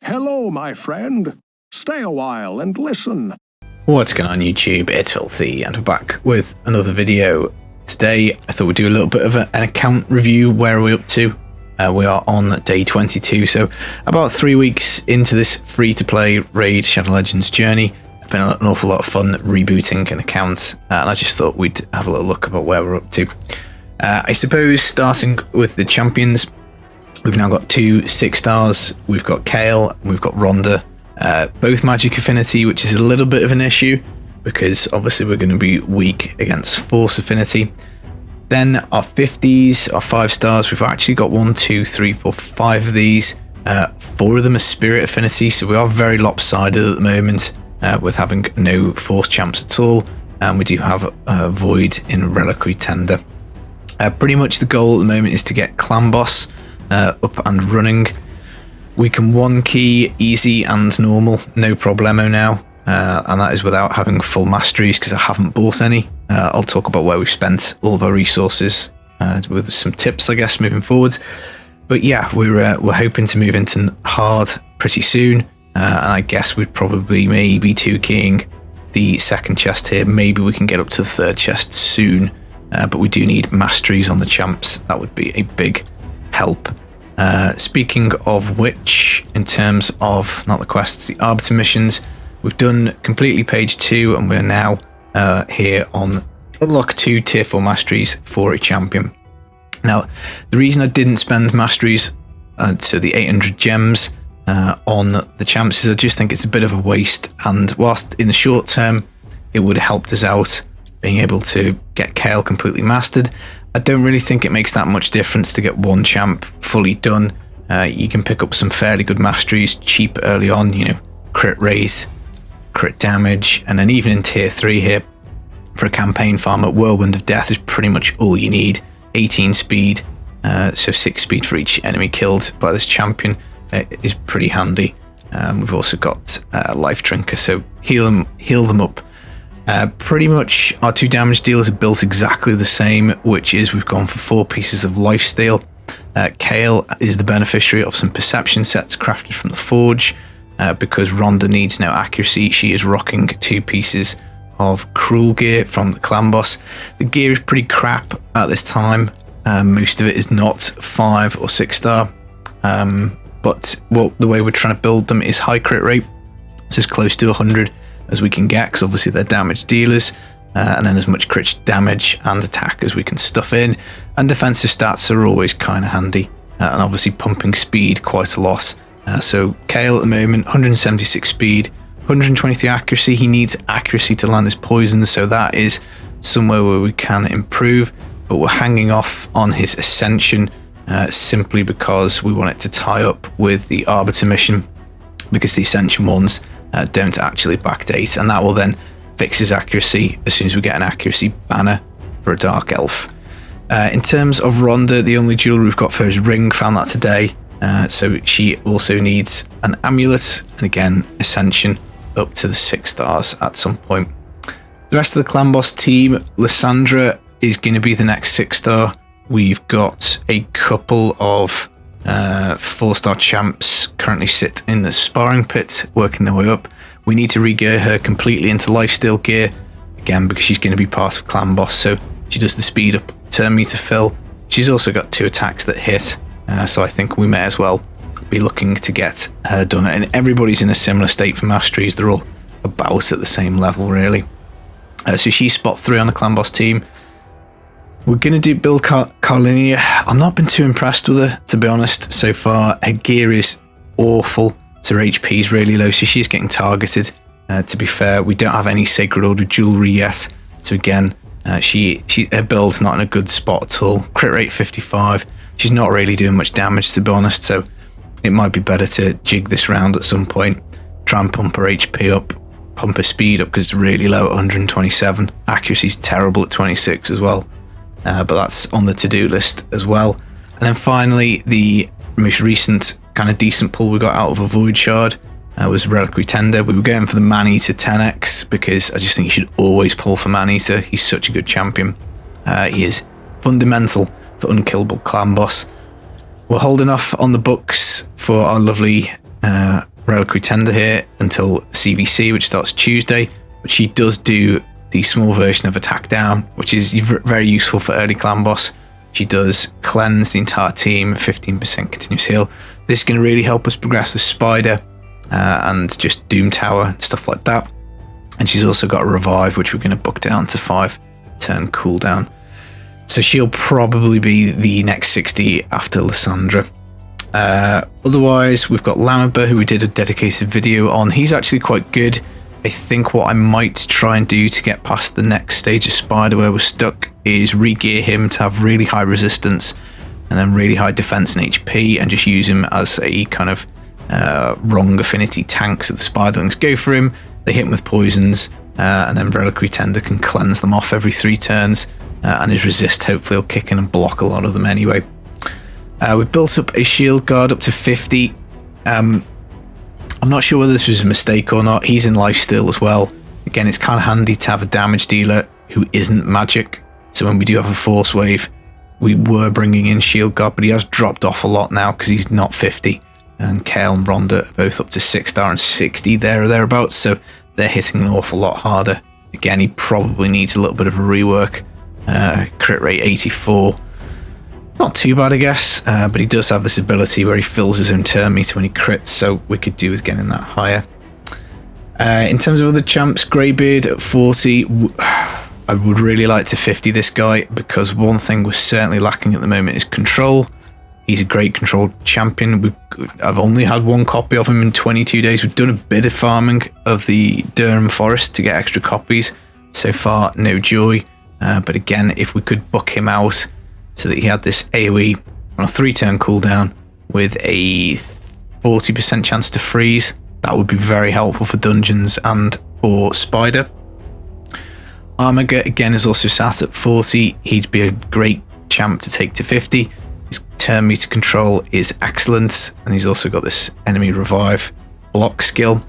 Hello, my friend. Stay a while and listen. What's going on YouTube? It's Filthy and we're back with another video. Today I thought we'd do a little bit of an account review. Where are we up to? We are on day 22, so about 3 weeks into this free-to-play Raid Shadow Legends journey. It's been an awful lot of fun rebooting an account, and I just thought we'd have a little look about where we're up to. I suppose starting with the champions, we've now got 2 6 stars. We've got Kayle, we've got Ronda, both magic affinity, which is a little bit of an issue because obviously we're going to be weak against force affinity. Then our 50s, our 5 stars, we've actually got 1, 2, 3, 4, 5 of these. 4 of them are spirit affinity, so we are very lopsided at the moment with having no force champs at all. And we do have Void in Reliquary Tender. Pretty much the goal at the moment is to get Clan Boss up and running. We can 1 key easy and normal, no problemo now. And that is without having full masteries because I haven't bought any. I'll talk about where we've spent all of our resources with some tips, I guess, moving forwards. But yeah, we're hoping to move into hard pretty soon, and I guess we'd probably maybe 2 keying the second chest here. Maybe we can get up to the 3rd chest soon, but we do need masteries on the champs. That would be a big help. Speaking of which, in terms of not the quests, the Arbiter missions, we've done completely page 2, and we're now here on unlock 2 tier 4 masteries for a champion. Now, the reason I didn't spend masteries, so the 800 gems on the champs, is I just think it's a bit of a waste. And whilst in the short term it would have helped us out being able to get Kayle completely mastered, I don't really think it makes that much difference to get 1 champ fully done. You can pick up some fairly good masteries cheap early on, you know, crit rate, crit damage, and then even in tier 3 here for a campaign farmer, Whirlwind of Death is pretty much all you need. 18 speed, so 6 speed for each enemy killed by this champion is pretty handy. We've also got Life Drinker, so heal them up. Pretty much our 2 damage dealers are built exactly the same, which is we've gone for 4 pieces of lifesteal. Kayle is the beneficiary of some perception sets crafted from the Forge. Because Ronda needs no accuracy, she is rocking 2 pieces of cruel gear from the Clan Boss. The gear is pretty crap at this time. Most of it is not 5 or 6 star. But the way we're trying to build them is high crit rate, so as close to 100 as we can get, because obviously they're damage dealers. And then as much crit damage and attack as we can stuff in. And defensive stats are always kind of handy. And obviously pumping speed quite a lot. So Kayle at the moment, 176 speed, 123 accuracy. He needs accuracy to land his poison, so that is somewhere where we can improve. But we're hanging off on his Ascension simply because we want it to tie up with the Arbiter mission, because the Ascension ones don't actually backdate, and that will then fix his accuracy as soon as we get an accuracy banner for a Dark Elf. In terms of Ronda, the only jewelry we've got for her is Ring, found that today. So she also needs an amulet, and again Ascension up to the 6 stars at some point. The rest of the Clan Boss team, Lysandra is going to be the next 6 star. We've got a couple of 4-star champs currently sit in the sparring pit working their way up. We need to re-gear her completely into lifesteal gear, again because she's going to be part of Clan Boss, so she does the speed up turn meter fill. She's also got 2 attacks that hit. So I think we may as well be looking to get her done. And everybody's in a similar state for masteries. They're all about at the same level, really. So she's spot 3 on the Clan Boss team. We're going to do build Carlinia. I've not been too impressed with her, to be honest, so far. Her gear is awful. So her HP is really low, so she's getting targeted. To be fair, we don't have any Sacred Order jewelry yet. So again, her build's not in a good spot at all. Crit rate 55. She's not really doing much damage, to be honest, so it might be better to jig this round at some point. Try and pump her HP up, pump her speed up because it's really low at 127. Accuracy's terrible at 26 as well, but that's on the to-do list as well. And then finally, the most recent kind of decent pull we got out of a Void Shard was Reliquary Tender. We were going for the Man-Eater 10x because I just think you should always pull for Man-Eater. He's such a good champion. He is fundamental for unkillable Clan Boss. We're holding off on the books for our lovely Reliquary Tender here until CVC, which starts Tuesday, but she does do the small version of Attack Down, which is very useful for early clan boss. She does cleanse the entire team, 15% continuous heal. This is going to really help us progress with Spider and just Doom Tower, stuff like that. And she's also got a revive, which we're going to book down to 5 turn cooldown. So she'll probably be the next 60 after Lysandra. Otherwise, we've got Lamaba, who we did a dedicated video on. He's actually quite good. I think what I might try and do to get past the next stage of Spider where we're stuck is re-gear him to have really high resistance and then really high defense and HP, and just use him as a kind of wrong affinity tank, so the Spiderlings go for him, they hit him with poisons, and then Reliquary Tender can cleanse them off every 3 turns, and his resist hopefully will kick in and block a lot of them anyway. We've built up a shield guard up to 50. I'm not sure whether this was a mistake or not. He's in life steal as well. Again, it's kind of handy to have a damage dealer who isn't magic. So when we do have a force wave, we were bringing in shield guard, but he has dropped off a lot now because he's not 50. And Kale and Rhonda are both up to 6-star and 60 there or thereabouts. So they're hitting an awful lot harder. Again, he probably needs a little bit of a rework. Crit rate 84. Not too bad, I guess, but he does have this ability where he fills his own turn meter when he crits, so we could do with getting that higher. In terms of other champs, Greybeard at 40, I would really like to 50 this guy, because one thing we're certainly lacking at the moment is control. He's a great control champion. I've only had 1 copy of him in 22 days. We've done a bit of farming of the Durham Forest to get extra copies. So far, no joy, but again, if we could book him out so that he had this AoE on a 3-turn cooldown with a 40% chance to freeze, that would be very helpful for dungeons and for Spider. Armiger again is also sat at 40. He'd be a great champ to take to 50. His turn meter control is excellent, and he's also got this enemy revive block skill.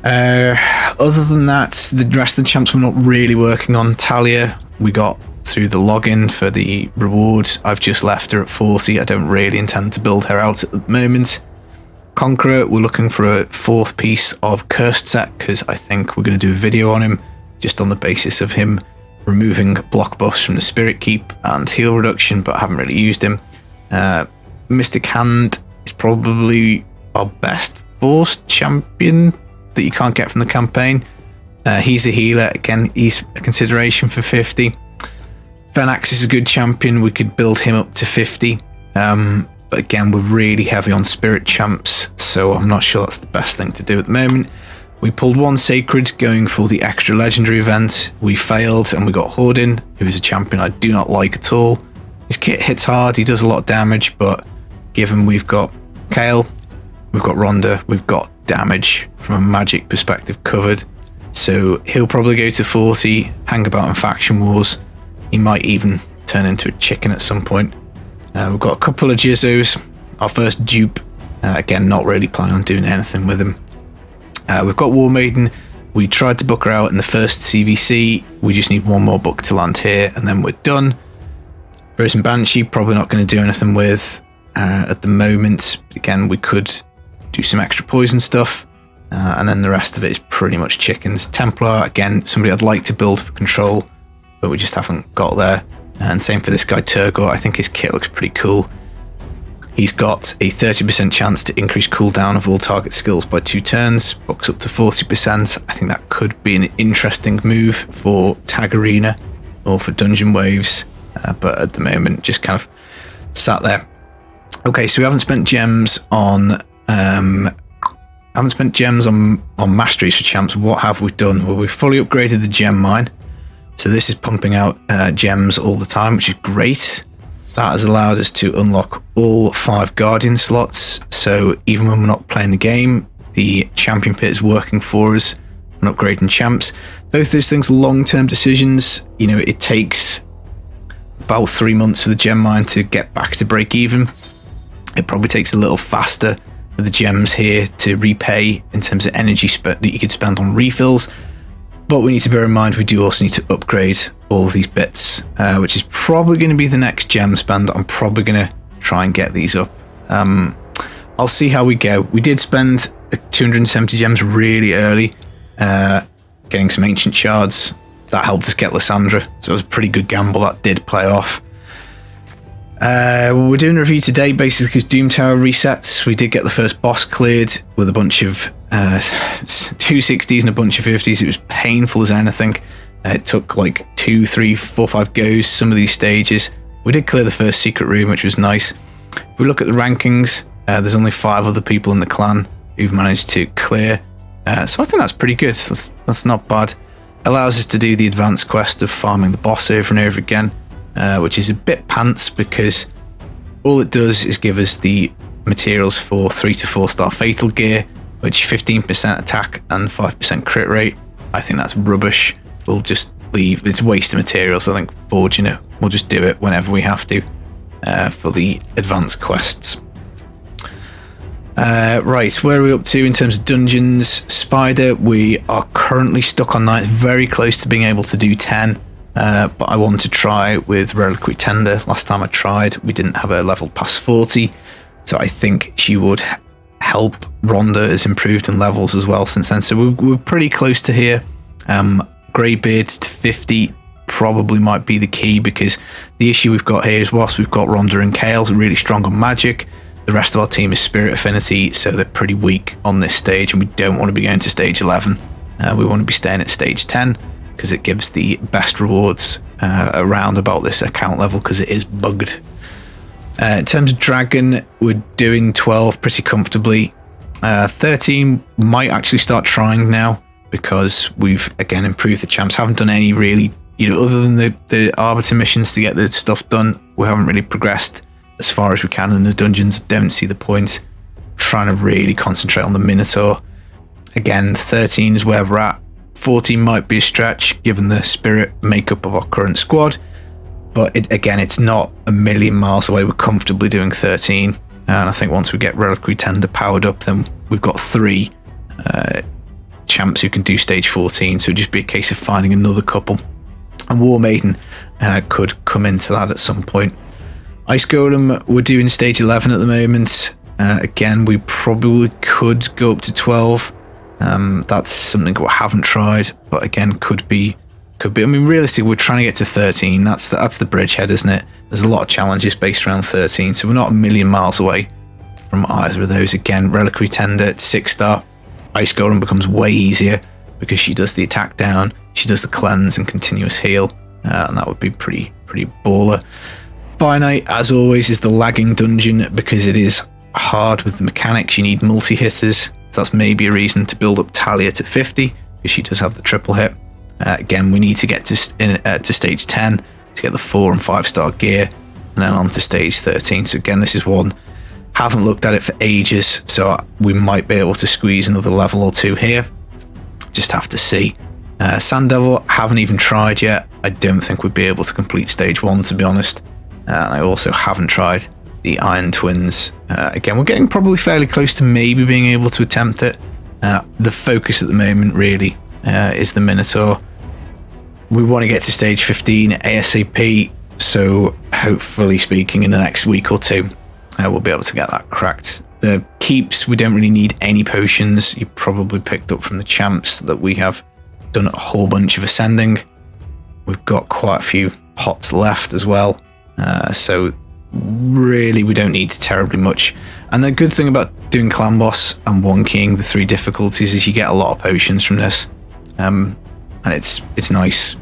Other than that, the rest of the champs we're not really working on. Talia, we got through the login for the rewards. I've just left her at 40. I don't really intend to build her out at the moment. Conqueror, we're looking for a 4th piece of Cursed set, because I think we're going to do a video on him just on the basis of him removing block buffs from the Spirit Keep and heal reduction, but I haven't really used him. Mystic Hand is probably our best forced champion that you can't get from the campaign. He's a healer. Again, he's a consideration for 50. Venax is a good champion. We could build him up to 50. But again, we're really heavy on spirit champs, so I'm not sure that's the best thing to do at the moment. We pulled 1 sacred going for the extra legendary event. We failed, and we got Hordin, who is a champion I do not like at all. His kit hits hard, he does a lot of damage, but given we've got Kale, we've got Rhonda, we've got damage from a magic perspective covered. So he'll probably go to 40, hang about in faction wars. He might even turn into a chicken at some point. We've got a couple of Jizzos. Our first dupe. Again, not really planning on doing anything with him. We've got War Maiden. We tried to book her out in the first CVC. We just need 1 more book to land here, and then we're done. Frozen Banshee, probably not going to do anything with at the moment. But again, we could do some extra poison stuff. And then the rest of it is pretty much chickens. Templar, again, somebody I'd like to build for control, but we just haven't got there. And same for this guy Turgor. I think his kit looks pretty cool. He's got a 30% chance to increase cooldown of all target skills by 2 turns, books up to 40%. I think that could be an interesting move for Tag Arena or for Dungeon Waves, but at the moment just kind of sat there. Okay, so we haven't spent gems on masteries for champs. What have we done? Well, we've fully upgraded the gem mine. So this is pumping out gems all the time, which is great. That has allowed us to unlock all 5 Guardian slots. So even when we're not playing the game, the champion pit is working for us and upgrading champs. Both those things are long-term decisions. You know, it takes about 3 months for the gem mine to get back to break even. It probably takes a little faster for the gems here to repay in terms of energy that you could spend on refills. But we need to bear in mind we do also need to upgrade all of these bits, which is probably going to be the next gem spend. I'm probably going to try and get these up. I'll see how we go. We did spend 270 gems really early, getting some ancient shards. That helped us get Lysandra, so it was a pretty good gamble that did play off. We're doing a review today basically because Doom Tower resets. We did get the first boss cleared with a bunch of 260s and a bunch of 50s. It was painful as anything. It took like 2, 3, 4, 5 goes, some of these stages. We did clear the first secret room, which was nice. If we look at the rankings, there's only 5 other people in the clan who've managed to clear. So I think that's pretty good. That's not bad. Allows us to do the advanced quest of farming the boss over and over again, which is a bit pants because all it does is give us the materials for 3 to 4 star fatal gear, which 15% attack and 5% crit rate. I think that's rubbish. We'll just leave. It's a waste of materials. I think Forge, we'll just do it whenever we have to for the advanced quests. Right, where are we up to in terms of dungeons? Spider, we are currently stuck on 9. It's very close to being able to do 10, but I want to try with Reliquary Tender. Last time I tried, we didn't have her level past 40, so I think she would help. Rhonda has improved in levels as well since then, so we're pretty close to here. Greybeard to 50 probably might be the key, because the issue we've got here is whilst we've got Rhonda and Kale really strong on magic, the rest of our team is Spirit Affinity, so they're pretty weak on this stage, and we don't want to be going to stage 11. We want to be staying at stage 10 because it gives the best rewards around about this account level because it is bugged. In terms of Dragon, we're doing 12 pretty comfortably. 13 might actually start trying now because we've again improved the champs. Haven't done any really, other than the Arbiter missions to get the stuff done, we haven't really progressed as far as we can in the dungeons. Don't see the point. Trying to really concentrate on the Minotaur. Again, 13 is where we're at. 14 might be a stretch given the spirit makeup of our current squad, but it's not a million miles away. We're comfortably doing 13, and I think once we get Reliquary Tender powered up, then we've got 3 champs who can do stage 14, so it'd just be a case of finding another couple, and War Maiden could come into that at some point. Ice Golem, we're doing stage 11 at the moment. Again, we probably could go up to 12. That's something we haven't tried, but again, could be. I mean, realistically, we're trying to get to 13. That's the bridgehead, isn't it? There's a lot of challenges based around 13, so we're not a million miles away from either of those. Again, Reliquary Tender at 6-star. Ice Golem becomes way easier because she does the attack down, she does the cleanse and continuous heal, and that would be pretty baller. Finite, as always, is the lagging dungeon because it is hard with the mechanics. You need multi-hitters, so that's maybe a reason to build up Talia to 50 because she does have the triple hit. Again, we need to get to stage 10 to get the 4 and 5-star gear, and then on to stage 13. So again, this is one, haven't looked at it for ages, so we might be able to squeeze another level or 2 here. Just have to see. Sand Devil, haven't even tried yet. I don't think we'd be able to complete stage 1, to be honest. I also haven't tried the Iron Twins. Again, we're getting probably fairly close to maybe being able to attempt it. The focus at the moment really is the Minotaur. We want to get to stage 15 ASAP, so hopefully speaking in the next week or 2 we'll be able to get that cracked. The keeps, we don't really need any potions. You probably picked up from the champs that we have done a whole bunch of ascending. We've got quite a few pots left as well, so really we don't need terribly much. And the good thing about doing clan boss and one keying the 3 difficulties is you get a lot of potions from this, and it's nice.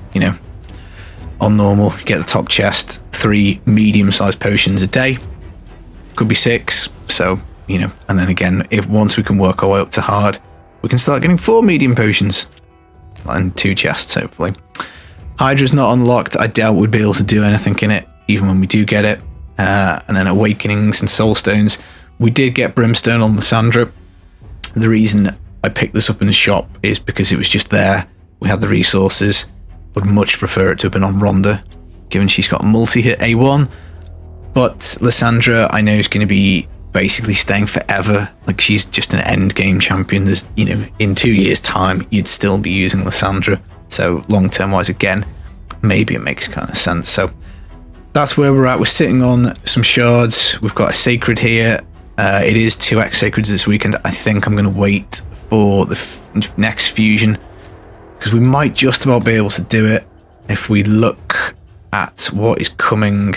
On normal you get the top chest, 3 medium-sized potions a day, could be 6, so and then again, if once we can work our way up to hard, we can start getting 4 medium potions and 2 chests hopefully. Hydra's not unlocked. I doubt we'd be able to do anything in it even when we do get it. And then Awakenings and Soul Stones. We did get Brimstone on Lysandra. The reason I picked this up in the shop is because it was just there. We had the resources. Would much prefer it to have been on Rhonda, given she's got a multi-hit A1. But Lysandra, I know, is going to be basically staying forever. Like, she's just an end game champion. There's, in 2 years' time, you'd still be using Lysandra. So long-term wise, again, maybe it makes kind of sense. So that's where we're at. We're sitting on some shards. We've got a sacred here. It is 2x Sacreds this weekend. I think I'm going to wait for the next fusion, because we might just about be able to do it if we look at what is coming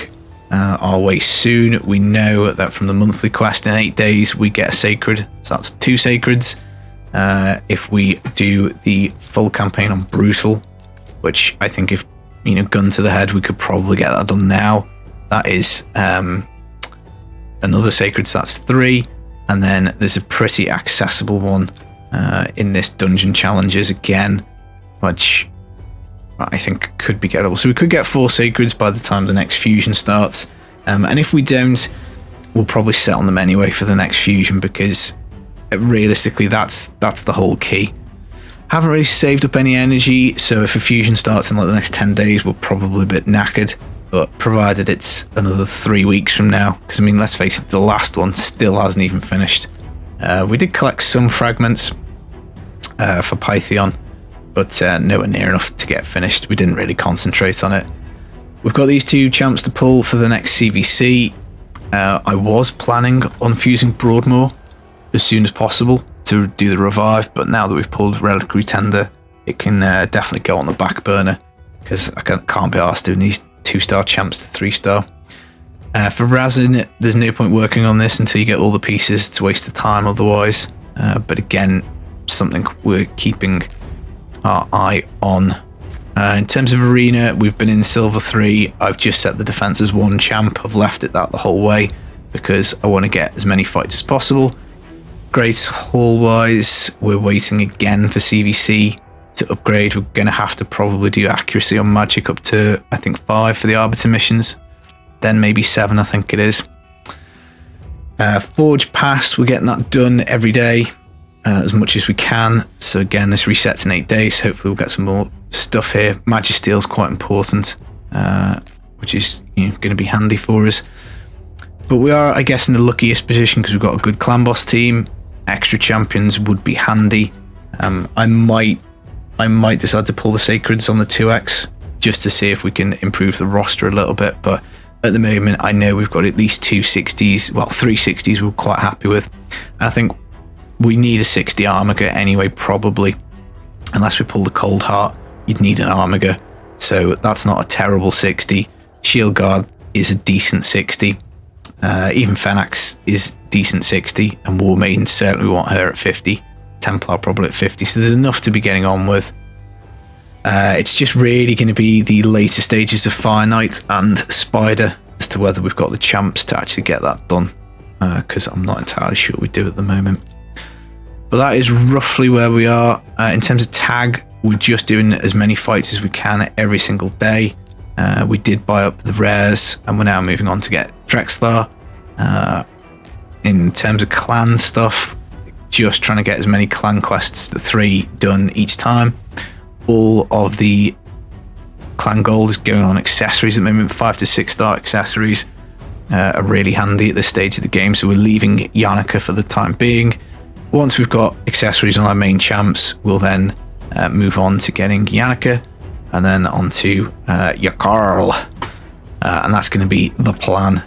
our way soon. We know that from the monthly quest in 8 days we get a Sacred, so that's 2 Sacreds. If we do the full campaign on Brutal, which I think, if gun to the head, we could probably get that done now. That is another Sacred, so that's 3. And then there's a pretty accessible one in this Dungeon Challenges again, which I think could be gettable. So we could get 4 Sacreds by the time the next fusion starts. And if we don't, we'll probably set on them anyway for the next fusion, because realistically that's the whole key. Haven't really saved up any energy, so if a fusion starts in like the next 10 days, we're probably a bit knackered. But provided it's another 3 weeks from now, because I mean, let's face it, the last one still hasn't even finished. We did collect some fragments for Pythion, but nowhere near enough to get finished. We didn't really concentrate on it. We've got these 2 champs to pull for the next CVC. I was planning on fusing Broadmoor as soon as possible to do the revive, but now that we've pulled Reliquary Tender, it can definitely go on the back burner, because I can't be arsed doing these 2-star champs to 3-star. For Razin, there's no point working on this until you get all the pieces. It's a waste of time otherwise. But again, something we're keeping our eye on. In terms of arena, we've been in Silver 3. I've just set the defense as 1 champ. I've left it that the whole way because I want to get as many fights as possible. Great Hall wise, we're waiting again for CVC to upgrade. We're going to have to probably do accuracy on magic up to, I think, 5 for the Arbiter missions, then maybe 7, I think it is. Forge Pass, we're getting that done every day as much as we can. So again, this resets in 8 days. Hopefully we'll get some more stuff here. Magisteel is quite important, which is going to be handy for us. But we are, I guess, in the luckiest position because we've got a good clan boss team. Extra champions would be handy. I might decide to pull the Sacreds on the 2x just to see if we can improve the roster a little bit. But at the moment, I know we've got at least 2 60s, well, 3 60s we're quite happy with. And I think we need a 60 Armiger anyway, probably. Unless we pull the Cold Heart, you'd need an Armiger. So that's not a terrible 60. Shield Guard is a decent 60. Even Fenax is decent 60, and War Maiden certainly want her at 50. Templar probably at 50, so there's enough to be getting on with. It's just really going to be the later stages of Fire Knight and Spider as to whether we've got the champs to actually get that done, because I'm not entirely sure we do at the moment. But that is roughly where we are. In terms of tag, we're just doing as many fights as we can every single day. We did buy up the rares, and we're now moving on to get Drexlar. In terms of clan stuff, just trying to get as many clan quests, the 3 done each time. All of the clan gold is going on accessories at the moment. 5 to 6 star accessories are really handy at this stage of the game, so we're leaving Yannica for the time being. Once we've got accessories on our main champs, we'll then move on to getting Yannica, and then on to Yakarl, and that's going to be the plan.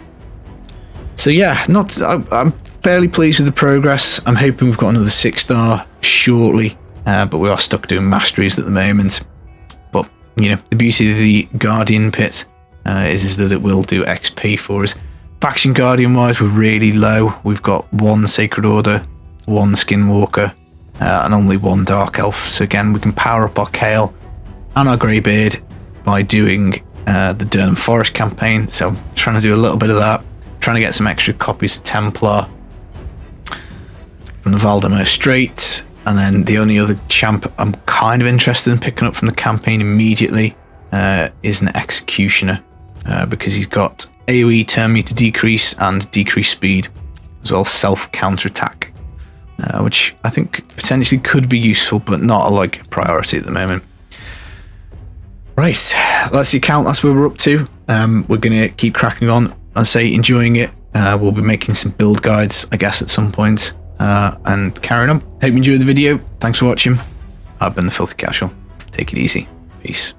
So yeah, I'm fairly pleased with the progress. I'm hoping we've got another 6-star shortly, but we are stuck doing masteries at the moment. But the beauty of the Guardian pit is that it will do XP for us. Faction Guardian wise, we're really low. We've got 1 Sacred Order, 1 Skinwalker, and only 1 Dark Elf. So again, we can power up our Kale and our Greybeard by doing the Durnham Forest campaign. So I'm trying to do a little bit of that. Trying to get some extra copies of Templar from the Valdemar Strait, and then the only other champ I'm kind of interested in picking up from the campaign immediately is an Executioner, because he's got AoE turn meter decrease and decrease speed, as well as self counterattack, which I think potentially could be useful, but not a priority at the moment. Right, that's the account. That's where we're up to. We're going to keep cracking on. I say enjoying it. We'll be making some build guides, I guess, at some point, and carrying on. Hope you enjoyed the video. Thanks for watching. I've been the Filthy Casual. Take it easy. Peace.